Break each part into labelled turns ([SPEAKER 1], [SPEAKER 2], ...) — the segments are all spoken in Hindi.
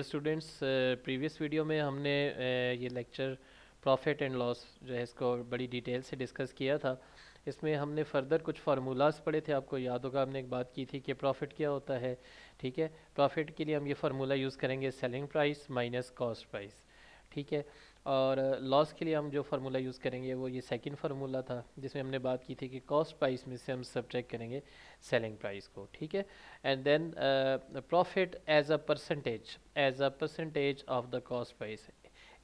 [SPEAKER 1] डियर स्टूडेंट्स, प्रीवियस वीडियो में हमने ये लेक्चर प्रॉफिट एंड लॉस जो है इसको बड़ी डिटेल से डिस्कस किया था। इसमें हमने फर्दर कुछ फार्मूलाज पढ़े थे। आपको याद होगा हमने एक बात की थी कि प्रॉफिट क्या होता है। ठीक है, प्रॉफिट के लिए हम ये फार्मूला यूज़ करेंगे selling price minus cost price. ठीक है, और लॉस के लिए हम जो फार्मूला यूज़ करेंगे वो ये सेकंड फार्मूला था, जिसमें हमने बात की थी कि कॉस्ट प्राइस में से हम सब्ट्रैक्ट करेंगे सेलिंग प्राइस को। ठीक है, and then profit as a percentage of the cost price.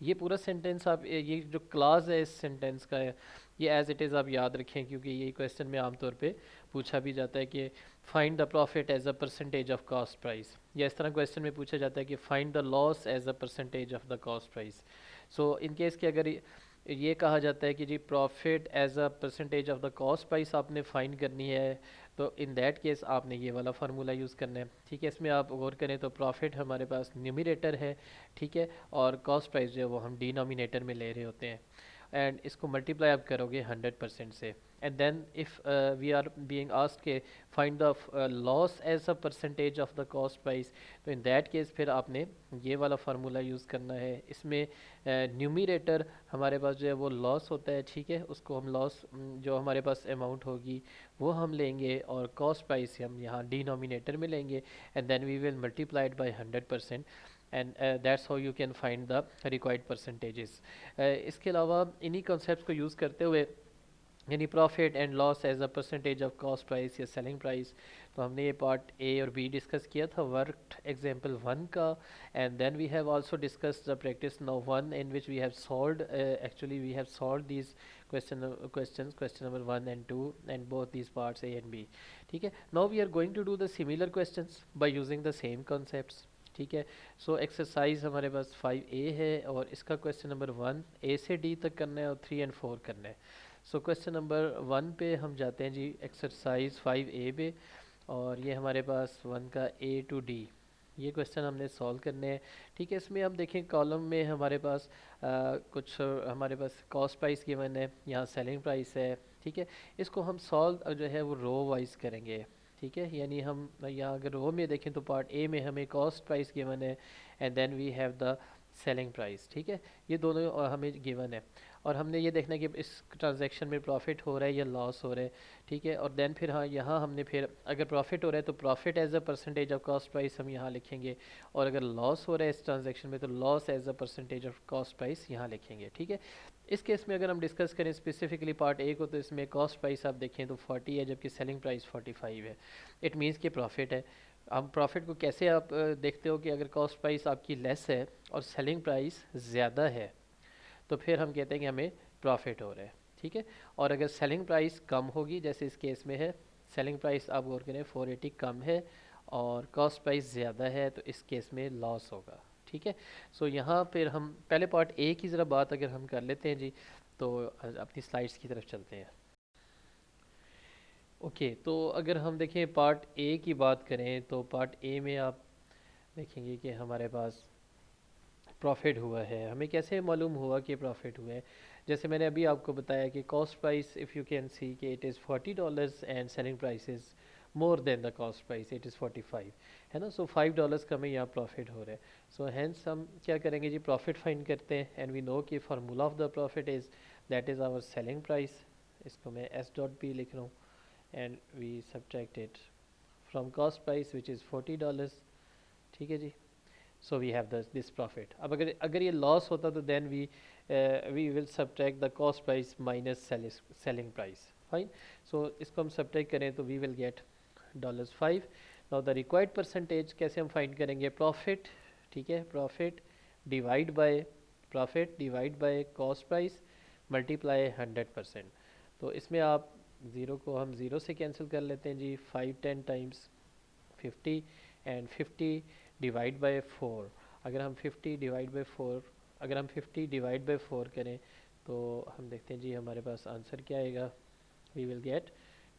[SPEAKER 1] ये पूरा सेंटेंस आप ये जो क्लाज है इस सेंटेंस का है, ये एज इट इज़ आप याद रखें, क्योंकि ये क्वेश्चन में आमतौर पे पूछा भी जाता है कि find the profit as a percentage of cost price, या इस तरह क्वेश्चन में पूछा जाता है कि find the loss as a percentage of the cost price. So in case कि अगर ये कहा जाता है कि जी profit as a percentage of the cost price आपने फाइंड करनी है, तो इन दैट केस आपने ये वाला फार्मूला यूज़ करना है। ठीक है, इसमें आप गौर करें तो प्रॉफिट हमारे पास न्यूमरेटर है, ठीक है, और कॉस्ट प्राइस जो है वो हम डिनोमिनेटर में ले रहे होते हैं, एंड इसको मल्टीप्लाई आप करोगे 100% से। And then if we are being asked के find the loss as a percentage of the cost price, तो इन दैट केस फिर आपने ये वाला फार्मूला यूज़ करना है। इसमें न्यूमरेटर हमारे पास जो है वो लॉस होता है, ठीक है, उसको हम लॉस जो हमारे पास अमाउंट होगी वो हम लेंगे, और कॉस्ट प्राइस हम यहाँ डिनोमिनेटर में लेंगे, and then we will multiplied by 100%, and that's how you can find the required percentages. इसके अलावा इन्हीं कॉन्सेप्ट्स को यूज़ करते हुए, यानी profit and loss as a percentage of cost price या सेलिंग प्राइस, तो हमने ये पार्ट ए और बी डिस्कस किया था वर्क एग्जांपल 1 का, and then we have also discuss the practice now 1 in which we have solved actually we have solved these question number 1 and 2 and both these parts A and B. ठीक है, now we are going to do the similar questions by using the same concepts. ठीक है, सो एक्सरसाइज हमारे पास 5A है, और इसका क्वेश्चन नंबर 1 ए से डी तक करना है और 3 एंड 4 करना है। सो क्वेश्चन नंबर 1 पे हम जाते हैं जी, एक्सरसाइज 5A पे, और ये हमारे पास 1 का A टू D ये क्वेश्चन हमने सॉल्व करने हैं। ठीक है, इसमें हम देखें कॉलम में हमारे पास कुछ हमारे पास कॉस्ट प्राइस गिवन है, यहाँ सेलिंग प्राइस है। ठीक है, इसको हम सॉल्व जो है वो रो वाइज करेंगे। ठीक है, यानी हम यहाँ अगर रो में देखें तो पार्ट ए में हमें कॉस्ट प्राइस गिवन है, and then we have the selling price. ठीक है, ये दोनों हमें गिवन है, और हमने ये देखना है कि इस ट्रांजैक्शन में प्रॉफिट हो रहा है या लॉस हो रहा है। ठीक है, और देन फिर हाँ यहाँ हमने फिर अगर प्रॉफिट हो रहा है तो profit as a percentage of cost price हम यहाँ लिखेंगे, और अगर लॉस हो रहा है इस ट्रांजैक्शन में तो loss as a percentage of cost price यहाँ लिखेंगे। ठीक है, इस केस में अगर हम डिस्कस करें स्पेसिफिकली पार्ट ए को, तो इसमें कॉस्ट प्राइस आप देखें तो 40 है, जबकि सेलिंग प्राइस 45 है। इट मीन्स कि प्रॉफिट है। हम प्रॉफिट को कैसे आप देखते हो कि अगर कॉस्ट प्राइस आपकी लेस है और सेलिंग प्राइस ज़्यादा है, तो फिर हम कहते हैं कि हमें प्रॉफिट हो रहा है। ठीक है, और अगर सेलिंग प्राइस कम होगी, जैसे इस केस में है सेलिंग प्राइस आप गौर करें 480 कम है और कॉस्ट प्राइस ज़्यादा है, तो इस केस में लॉस होगा। ठीक है, सो यहाँ फिर हम पहले पार्ट ए की ज़रा बात अगर हम कर लेते हैं जी, तो अपनी स्लाइड्स की तरफ चलते हैं। ओके, तो अगर हम देखें पार्ट ए की बात करें, तो पार्ट ए में आप देखेंगे कि हमारे पास प्रॉफिट हुआ है। हमें कैसे मालूम हुआ कि प्रॉफिट हुआ है? जैसे मैंने अभी आपको बताया कि cost price if you can see कि it is $40 and selling price is more than the cost price, it is 45, है ना। सो $5 का हमें यहाँ प्रॉफिट हो रहा है। सो हैंस हम क्या करेंगे जी, प्रॉफिट फाइंड करते हैं, एंड वी नो कि formula of the profit is that is our selling price. इसको मैं एस डॉट पी लिख रहा हूँ, and we subtract it from cost price which is $40। ठीक है जी, so we have this profit. अब अगर ये लॉस होता तो then we will subtract the cost price minus selling price. Fine, so इसको हम सब्ट्रैक्ट करें तो we will gate $5। Now the required percentage कैसे हम फाइंड करेंगे? प्रॉफिट, ठीक है, profit divide by cost price multiply 100%। तो इसमें आप ज़ीरो को हम ज़ीरो से कैंसिल कर लेते हैं जी, 5 10 टाइम्स 50, एंड 50 डिवाइड बाय 4। अगर हम 50 डिवाइड बाय 4 अगर हम 50 डिवाइड बाय 4 करें तो हम देखते हैं जी हमारे पास आंसर क्या आएगा। We will get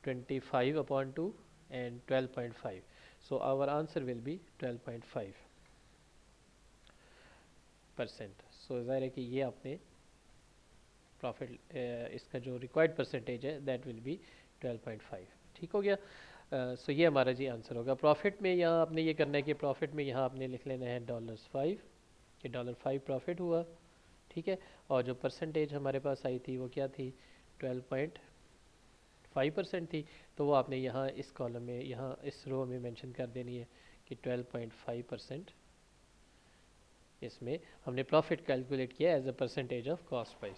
[SPEAKER 1] 25/2 and 12.5। So our answer will be 12.5%। So ज़ाहिर है कि ये आपने प्रॉफिट इसका जो रिक्वायर्ड परसेंटेज है दैट विल बी 12.5। ठीक हो गया। सो ये हमारा जी आंसर होगा। प्रॉफिट में यहाँ आपने ये करना है कि प्रॉफिट में यहाँ आपने लिख लेना है $5 कि $5 प्रॉफिट हुआ, ठीक है। और जो परसेंटेज हमारे पास आई थी वो क्या थी, 12.5% थी। तो वो आपने यहाँ इस कॉलम में, यहाँ इस रो में मेंशन कर देनी है कि 12.5% इसमें हमने प्रॉफिट कैलकुलेट किया as a percentage of cost price.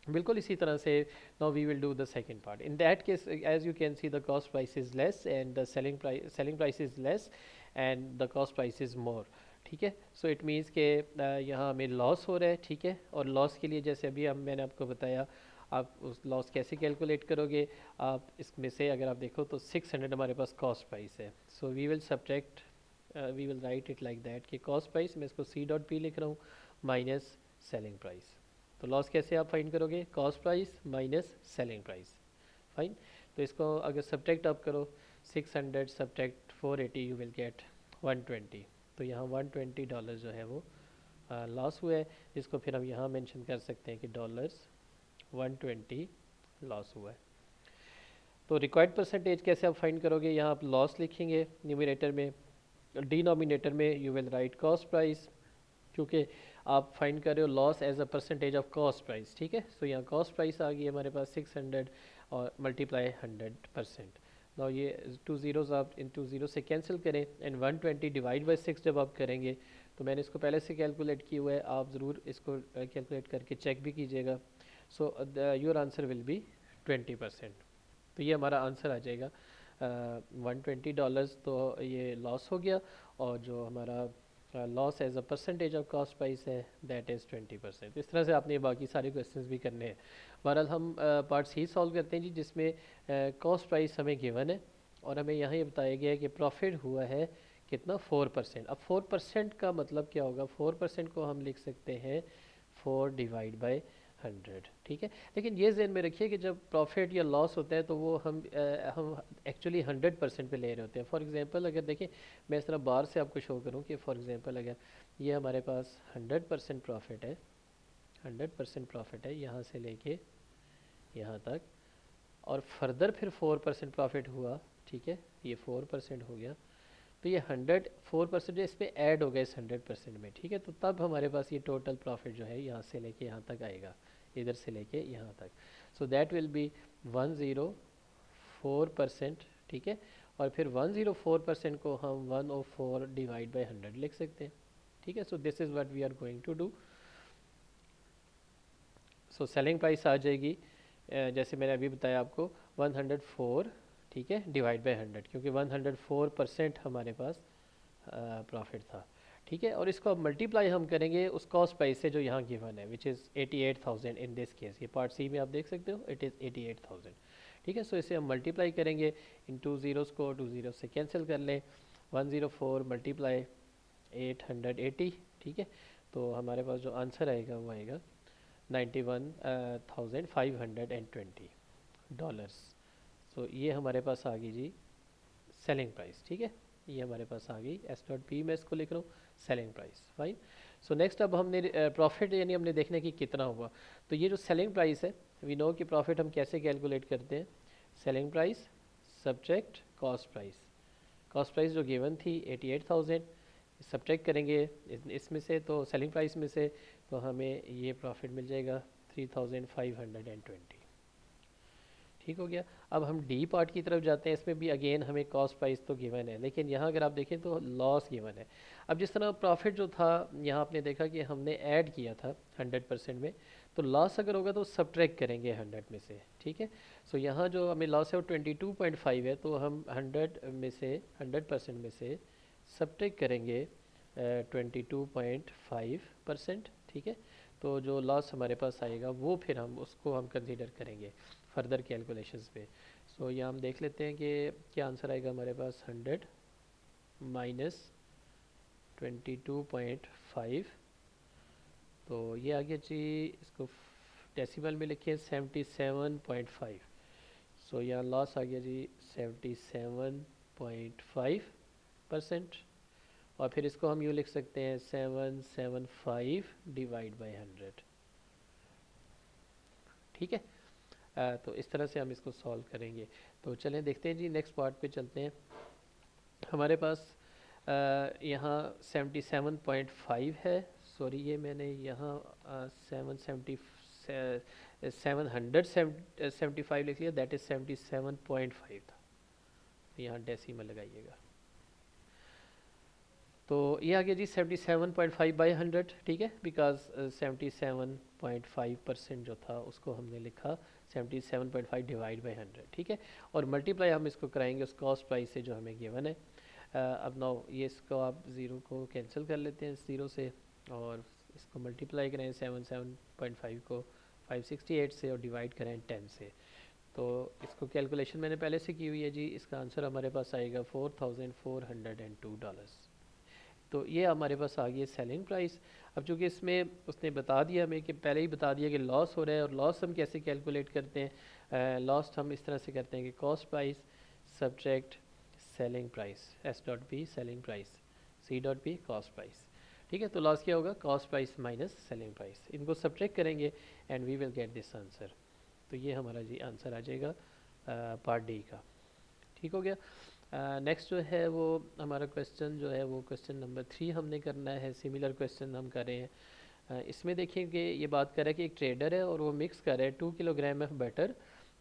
[SPEAKER 1] बिल्कुल इसी तरह से now we will do the second part. In that case as you can see the cost price is less and the selling price is less and the cost price is more, ठीक है। सो इट मीन्स के यहाँ हमें लॉस हो रहा है, ठीक है। और लॉस के लिए जैसे अभी मैंने आपको बताया, आप उस लॉस कैसे कैलकुलेट करोगे, आप इसमें से अगर आप देखो तो 600 हमारे पास कॉस्ट प्राइस है। So we will subtract, we will write it like that कि कॉस्ट प्राइस, मैं इसको C डॉट P लिख रहा हूँ, माइनस सेलिंग प्राइस। तो लॉस कैसे आप फाइंड करोगे, cost price minus selling price, fine. तो इसको अगर सब्ट्रैक्ट आप करो, 600 सब्ट्रैक्ट 480 यू विल गेट 120। तो यहाँ $120 जो है वो लॉस हुआ है, जिसको फिर हम यहाँ मेंशन कर सकते हैं कि $120 लॉस हुआ है। तो रिक्वायर्ड परसेंटेज कैसे आप फाइंड करोगे, यहाँ आप लॉस लिखेंगे न्यूमरेटर में, डिनोमिनेटर में you will write cost price, क्योंकि आप फाइंड कर रहे हो loss as a percentage of cost price, ठीक है। सो यहाँ कॉस्ट प्राइस आ गई हमारे पास 600 और मल्टीप्लाई 100%। नाउ ये 2 ज़ीरोज़ आप इन 2 ज़ीरो से कैंसिल करें एंड 120 डिवाइड बाई 6 जब आप करेंगे, तो मैंने इसको पहले से कैलकुलेट किया हुआ है, आप ज़रूर इसको कैलकुलेट करके चेक भी कीजिएगा। So your answer will B 20%। तो ये हमारा आंसर आ जाएगा $120। तो ये लॉस हो गया, और जो हमारा loss as a percentage of cost price है दैट इज़ 20%। इस तरह से आपने बाकी सारे क्वेश्चंस भी करने हैं। बहरहाल हम पार्ट्स ही सॉल्व करते हैं जी, जिसमें कॉस्ट प्राइस हमें गिवन है और हमें यहाँ ये बताया गया है कि प्रॉफिट हुआ है कितना, 4%। अब 4% का मतलब क्या होगा, 4% को हम लिख सकते हैं 4 डिवाइड बाई 100, ठीक है। लेकिन ये ज़हन में रखिए कि जब प्रॉफिट या लॉस होता है तो वो हम एक्चुअली 100% पे ले रहे होते हैं। फॉर एग्जांपल अगर देखें, मैं इस तरह बार से आपको शो करूं कि फॉर एग्जांपल अगर ये हमारे पास 100% प्रॉफिट है, 100% प्रॉफिट है यहाँ से लेके यहाँ तक, और फर्दर फिर 4% प्रॉफिट हुआ, ठीक है, ये 4% हो गया, तो ये 104% इसमें ऐड हो गया इस 100% में, ठीक है। तो तब हमारे पास ये टोटल प्रॉफिट जो है यहाँ से लेके यहाँ तक आएगा, इधर से लेके यहाँ तक। सो दैट विल बी 104%, ठीक है। और फिर 104% को हम 104 डिवाइड बाई 100 लिख सकते हैं, ठीक है। So this is what we are going to do. So selling price आ जाएगी जैसे मैंने अभी बताया आपको 104, ठीक है, डिवाइड बाई 100, क्योंकि 104% हमारे पास प्रॉफिट था, ठीक है। और इसको अब मल्टीप्लाई हम करेंगे उस कॉस्ट प्राइस से जो यहाँ गिवन है, which is 88,000 in this case. ये पार्ट सी में आप देख सकते हो, इट इज़ 88,000, ठीक है। सो इसे हम मल्टीप्लाई करेंगे, इन 2 ज़ीरोज़ को 2 ज़ीरो से कैंसिल कर लें, 104 मल्टीप्लाई 880, ठीक है। तो हमारे पास जो आंसर आएगा वो आएगा $91,520। सो ये हमारे पास आ गई जी सेलिंग प्राइस, ठीक है। ये हमारे पास आ गई S.P, मैं इसको लिख रहा हूँ selling price, fine. So next अब हमने प्रॉफिट यानी हमने देखना कि कितना हुआ। तो ये जो सेलिंग प्राइस है, वी नो कि प्रॉफिट हम कैसे कैलकुलेट करते हैं, selling price subject cost price. Cost price जो गिवन थी 88,000, सब्ट्रैक्ट करेंगे इसमें से, तो सेलिंग प्राइस में से, तो हमें ये प्रॉफिट मिल जाएगा 3,520, ठीक हो गया। अब हम डी पार्ट की तरफ जाते हैं। इसमें भी अगेन हमें कॉस्ट प्राइस तो गिवन है, लेकिन यहाँ अगर आप देखें तो लॉस गिवन है। अब जिस तरह प्रॉफिट जो था यहाँ आपने देखा कि हमने ऐड किया था 100% में, तो लॉस अगर होगा तो सब्ट्रैक्ट करेंगे 100 में से, ठीक है। सो यहाँ जो हमें लॉस है वो 22.5 है, तो हम 100 में से 100% में से सब्ट्रैक्ट करेंगे 22.5%, ठीक है। तो जो लॉस हमारे पास आएगा वो फिर हम उसको हम कंसीडर करेंगे फर्दर कैलकुलेशंस पे। सो यहाँ हम देख लेते हैं कि क्या आंसर आएगा हमारे पास, 100 माइनस 22.5, तो ये आ गया जी, इसको डेसिमल में लिखिए 77.5। सो यहाँ लॉस आ गया जी 77.5%, और फिर इसको हम यूँ लिख सकते हैं 775 डिवाइड बाई 100, ठीक है। तो इस तरह से हम इसको सॉल्व करेंगे। तो चलें देखते हैं जी, नेक्स्ट पार्ट पे चलते हैं। हमारे पास यहाँ 77.5 है, सॉरी ये मैंने यहाँ 775 लिख लिया, दैट इज़ 77.5 था, यहाँ डेसिमल लगाइएगा। तो ये आ गया जी 77.5/100, ठीक है, बिकॉज 77.5% जो था उसको हमने लिखा 77.5 डिवाइड बाई 100, ठीक है, और मल्टीप्लाई हम इसको कराएंगे उस कॉस्ट प्राइस से जो हमें गिवन है। अब नाउ ये इसको आप ज़ीरो को कैंसिल कर लेते हैं ज़ीरो से, और इसको मल्टीप्लाई करें 77.5 को 568 से, और डिवाइड करें 10 से। तो इसको कैलकुलेशन मैंने पहले से की हुई है जी, इसका आंसर हमारे पास आएगा $4,402। तो ये हमारे पास आ गई सेलिंग प्राइस। अब चूँकि इसमें उसने बता दिया हमें कि पहले ही बता दिया कि लॉस हो रहा है, और लॉस हम कैसे कैलकुलेट करते हैं, लॉस हम इस तरह से करते हैं कि cost price subtract selling price, S dot B selling price, C dot B cost price, ठीक है। तो लॉस क्या होगा, cost price minus selling price, इनको सब्ट्रैक्ट करेंगे and we will get this answer. तो ये हमारा जी आंसर आ जाएगा पार्ट डी का, ठीक हो गया। नेक्स्ट जो है वो हमारा क्वेश्चन जो है वो क्वेश्चन नंबर 3 हमने करना है। सिमिलर क्वेश्चन हम कर रहे हैं। इसमें देखिए कि ये बात कर रहा है कि एक ट्रेडर है और वो मिक्स कर रहा है 2 किलोग्राम ऑफ बटर,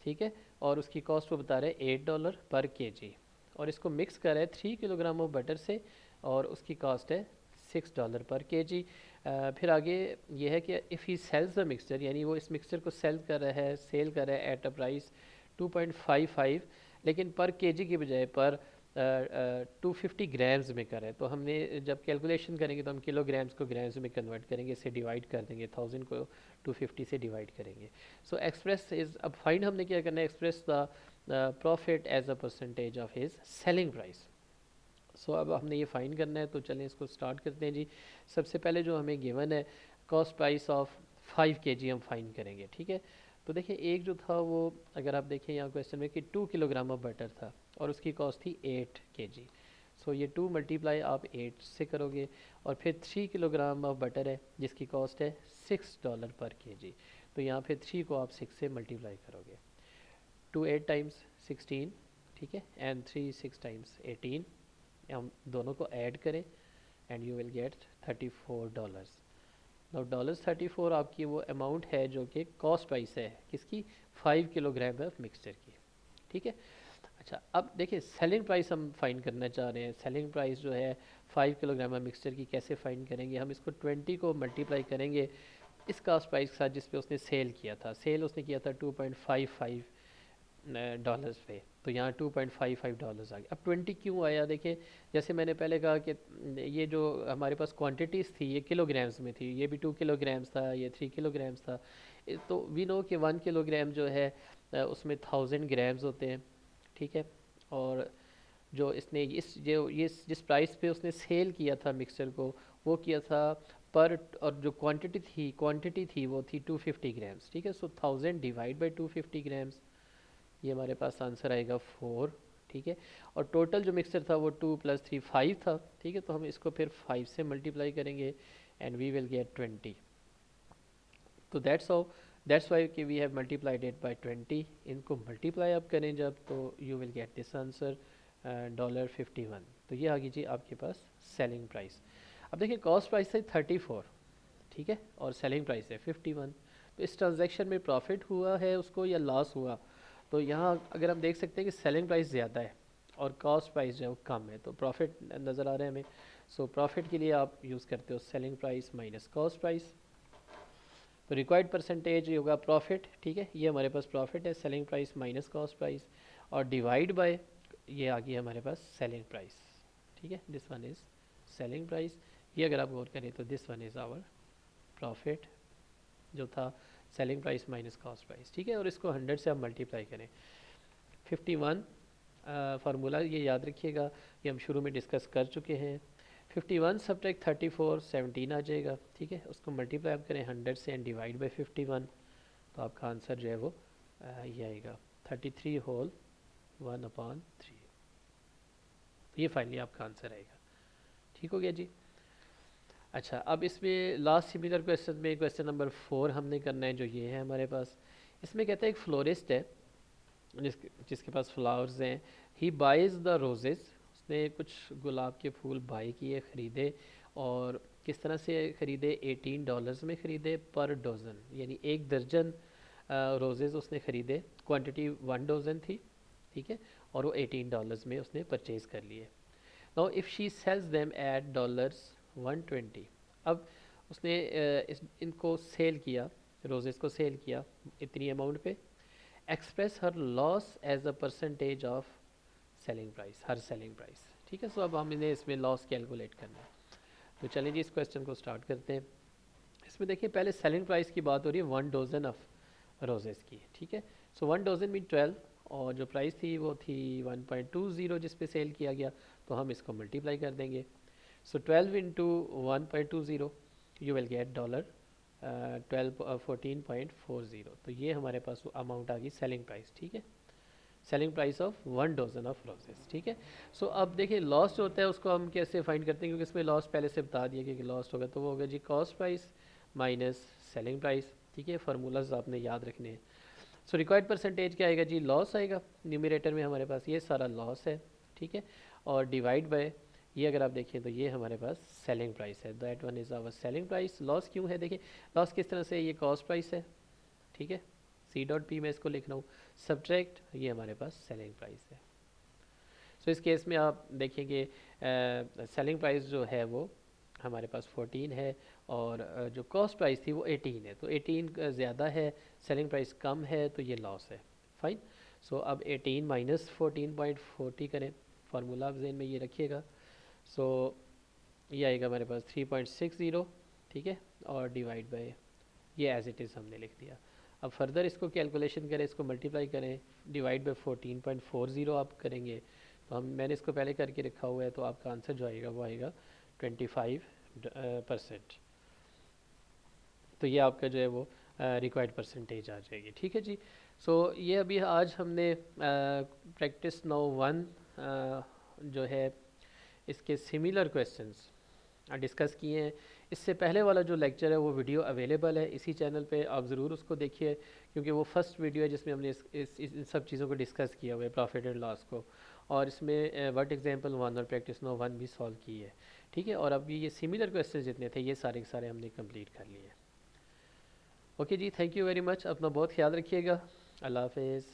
[SPEAKER 1] ठीक है, और उसकी कॉस्ट वो बता रहे हैं $8 पर केजी, और इसको मिक्स कर रहा है 3 किलोग्राम ऑफ बटर से, और उसकी कॉस्ट है $6 पर केजी। फिर आगे ये है कि if he sells the mixture, यानी वो इस मिक्सचर को सेल कर रहा है एट अ प्राइस 2.55, लेकिन पर केजी की बजाय पर 250 ग्राम्स में करें। तो हमने जब कैलकुलेशन करेंगे तो हम किलोग्राम्स को ग्राम्स में कन्वर्ट करेंगे, इसे डिवाइड कर देंगे, 1000 को 250 से डिवाइड करेंगे। सो एक्सप्रेस इज, अब फाइंड हमने क्या करना है, express the profit as a percentage of his selling price. So अब हमने ये फाइंड करना है, तो चलें इसको स्टार्ट करते हैं जी। सबसे पहले जो हमें गिवन है कॉस्ट प्राइस ऑफ 5 kg हम फाइंड करेंगे, ठीक है। तो देखिए एक जो था वो, अगर आप देखें यहाँ क्वेश्चन में कि 2 किलोग्राम ऑफ बटर था और उसकी कॉस्ट थी 8 kg। सो ये 2 मल्टीप्लाई आप 8 से करोगे, और फिर 3 किलोग्राम ऑफ बटर है जिसकी कॉस्ट है $6 पर kg। तो यहाँ पे 3 को आप 6 से मल्टीप्लाई करोगे, 2 8 टाइम्स 16, ठीक है, एंड 3 6 टाइम्स 18, हम दोनों को ऐड करें and you will gate $34। Now $34 आपकी वो अमाउंट है जो कि कॉस्ट प्राइस है किसकी, 5 किलोग्राम ऑफ मिक्सचर की, ठीक है। अच्छा अब देखिए सेलिंग प्राइस हम फाइंड करना चाह रहे हैं। सेलिंग प्राइस जो है 5 किलोग्राम ऑफ मिक्सचर की कैसे फाइंड करेंगे, हम इसको 20 को मल्टीप्लाई करेंगे इस कॉस्ट प्राइस के साथ जिस पे उसने सेल किया था। सेल उसने किया था $2.55 पे, तो यहाँ $2.55 आ गया। अब 20 क्यों आया, देखिए जैसे मैंने पहले कहा कि ये जो हमारे पास क्वांटिटीज़ थी ये किलोग्राम्स में थी, ये भी 2 किलोग्राम्स था, ये 3 किलोग्राम्स था। तो वी नो कि 1 किलोग्राम जो है उसमें 1000 ग्राम्स होते हैं, ठीक है। और जो इसने ये जिस प्राइस पे उसने सेल किया था मिक्सचर को, वो किया था पर, और जो क्वांटिटी थी वो थी 250 ग्राम्स, ठीक है। सो 1000 डिवाइड बाई 250 ग्राम्स, ये हमारे पास आंसर आएगा 4, ठीक है। और टोटल जो मिक्सचर था वो 2 + 3 5 था, ठीक है। तो हम इसको फिर 5 से मल्टीप्लाई करेंगे एंड वी विल गेट 20। तो दैट्स वाई कि we have multiplied it by 20। इनको मल्टीप्लाई आप करें जब, तो you will get this answer $51। तो ये आ गई जी आपके पास सेलिंग प्राइस। अब देखिए कॉस्ट प्राइस है 34, ठीक है, और सेलिंग प्राइस है 51। तो इस ट्रांजैक्शन में प्रॉफिट हुआ है उसको या लॉस हुआ, तो यहाँ अगर हम देख सकते हैं कि सेलिंग प्राइस ज़्यादा है और कॉस्ट प्राइस जो है वो कम है, तो प्रॉफिट नज़र आ रहा है हमें। सो प्रॉफिट के लिए आप यूज़ करते हो selling price minus cost price. तो रिक्वायर्ड परसेंटेज होगा प्रॉफिट, ठीक है, ये हमारे पास प्रॉफिट है, selling price minus cost price, और डिवाइड बाय ये आ गई हमारे पास सेलिंग प्राइस, ठीक है। This one is selling price. ये अगर आप गौर करें तो this one is our profit जो था selling price minus cost price, ठीक है। और इसको 100 से आप मल्टीप्लाई करें। 51 फार्मूला ये याद रखिएगा, ये हम शुरू में डिस्कस कर चुके हैं। 51 सब्ट्रैक्ट 34 17 आ जाएगा, ठीक है। उसको मल्टीप्लाई आप करें 100 से एंड डिवाइड बाई 51, तो आपका आंसर जो है वो ये आएगा 33 होल 1/3। ये फाइनली आपका आंसर आएगा, ठीक हो गया जी। अच्छा अब इसमें लास्ट सिमिलर क्वेश्चन में क्वेश्चन नंबर 4 हमने करना है, जो ये है हमारे पास। इसमें कहते हैं एक फ्लोरिस्ट है जिसके पास फ्लावर्स हैं, ही बाइज द रोजेज़, उसने कुछ गुलाब के फूल बाई किए, ख़रीदे, और किस तरह से ख़रीदे, $18 में ख़रीदे पर डज़न, यानी एक दर्जन रोजेज़ उसने ख़रीदे, क्वांटिटी 1 डज़न थी, ठीक है, और वो $18 में उसने परचेज़ कर लिए। Now if she sales them at $120, अब उसने इनको सेल किया, रोजेज़ को सेल किया इतनी अमाउंट पे, express her loss as a percentage of selling price, her selling price, ठीक है। सो अब हमने इसमें लॉस कैलकुलेट करना है। तो चलिए जी इस क्वेश्चन को स्टार्ट करते हैं। इसमें देखिए पहले सेलिंग प्राइस की बात हो रही है 1 डज़न ऑफ रोजेज़ की, ठीक है। सो 1 डज़न मीन 12, और जो प्राइस थी वो थी 1.20 जिस पे सेल किया गया, तो हम इसको मल्टीप्लाई कर देंगे। सो 12 into 1.20 you will gate dollar 14.40, तो ये हमारे पास अमाउंट आ गई सेलिंग प्राइस, ठीक है, selling price of 1 dozen of roses, ठीक है। सो अब देखिए लॉस जो होता है उसको हम कैसे फाइंड करते हैं, क्योंकि इसमें लॉस पहले से बता दिया कि लॉस होगा, तो वो होगा जी cost price minus selling price, ठीक है, फार्मूलाज आपने याद रखने हैं। सो रिक्वायर्ड परसेंटेज क्या आएगा जी, लॉस आएगा, न्यूमरेटर में हमारे पास ये सारा लॉस है, ठीक है, और डिवाइड बाय ये अगर आप देखें तो ये हमारे पास सेलिंग प्राइस है, that one is our selling price. Loss क्यों है, देखिए लॉस किस तरह से, ये कॉस्ट प्राइस है, ठीक है, C.P में इसको लिख रहा हूँ, सब्ट्रैक्ट ये हमारे पास सेलिंग प्राइस है। सो इस केस में आप देखेंगे सेलिंग प्राइस जो है वो हमारे पास 14 है, और जो कॉस्ट प्राइस थी वो 18 है, तो 18 ज़्यादा है, सेलिंग प्राइस कम है, तो ये लॉस है, फाइन। सो अब 18 माइनस 14.40 करें, फार्मूला आप जहन में ये रखिएगा। सो ये आएगा हमारे पास 3.60, ठीक है, और डिवाइड बाय ये एज इट इज़ हमने लिख दिया। अब फर्दर इसको कैलकुलेशन करें, इसको मल्टीप्लाई करें, डिवाइड बाय 14.40 आप करेंगे, तो मैंने इसको पहले करके रखा हुआ है, तो आपका आंसर जो आएगा वो आएगा 25%। तो ये आपका जो है वो रिक्वायर्ड परसेंटेज आ जाएगी, ठीक है जी। सो ये अभी आज हमने प्रैक्टिस नो 1 जो है इसके सिमिलर क्वेश्चंस डिस्कस किए हैं। इससे पहले वाला जो लेक्चर है वो वीडियो अवेलेबल है इसी चैनल पे, आप ज़रूर उसको देखिए, क्योंकि वो फर्स्ट वीडियो है जिसमें हमने इन सब चीज़ों को डिस्कस किया हुआ है, प्रॉफिट एंड लॉस को, और इसमें वर्ड एग्जांपल 1 और प्रैक्टिस नो 1 भी सॉल्व की है, ठीक है। और अभी ये सिमिलर क्वेश्चन जितने थे ये सारे के सारे हमने कंप्लीट कर लिए। ओके जी, थैंक यू वेरी मच, अपना बहुत ख्याल रखिएगा, अल्लाह हाफिज़।